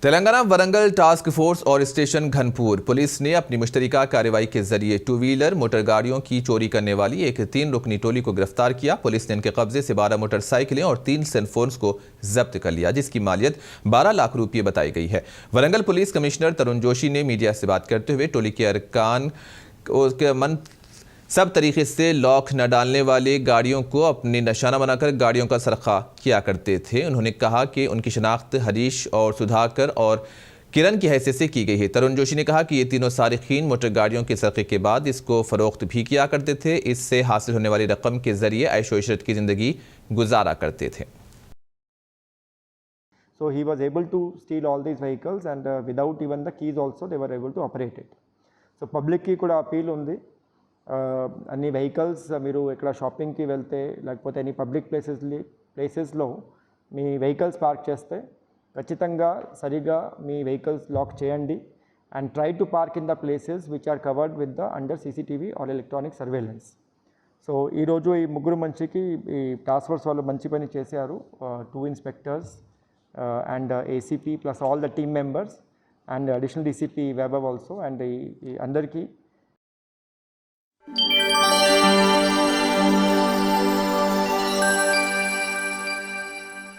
Telangana Warangal task force और station Ghanpur police ने अपनी मुश्तरका कार्रवाई के जरिए टू व्हीलर मोटर गाड़ियों की चोरी करने वाली एक 3 रुकनी टोली को गिरफ्तार किया। पुलिस ने इनके कब्जे से 12 मोटरसाइकिलें और 3 सेलफोन्स को जब्त कर लिया, जिसकी मालियत 12 लाख रुपये बताई गई है। वरंगल पुलिस कमिश्नर तरुण जोशी ने मीडिया से बात करते हुए टोली के अरकान सब तरीके से लॉक न डालने वाले गाड़ियों को अपने निशाना बनाकर गाड़ियों का सरखा किया करते थे। उन्होंने कहा कि उनकी शनाख्त हरीश और सुधाकर और किरण की हैसियत से की गई है। तरुण जोशी ने कहा कि ये तीनों सारिकीन मोटर गाड़ियों के सरखे के बाद इसको फरोख्त भी किया करते थे। इससे हासिल होने वाली रकम के जरिए ऐशो इशरत की जिंदगी गुजारा करते थे। So he was able to steal all these vehicles and without even the keys also they were able to operate it. So public की కూడా appeal ఉంది. అన్ని వెహికల్స్ మీరు ఇక్కడ షాపింగ్కి వెళ్తే లేకపోతే ఎనీ పబ్లిక్ ప్లేసెస్లో మీ వెహికల్స్ పార్క్ చేస్తే ఖచ్చితంగా సరిగా మీ వెహికల్స్ లాక్ చేయండి and try to park in the places which are covered with the under CCTV or electronic surveillance. So ఈరోజు ఈ ముగ్గురు మంచికి ఈ టాస్క్ ఫోర్స్ వాళ్ళు మంచి పని చేశారు. 2 inspectors and ACP plus all the team members and additional DCP Vaibhav also and ఈ అందరికీ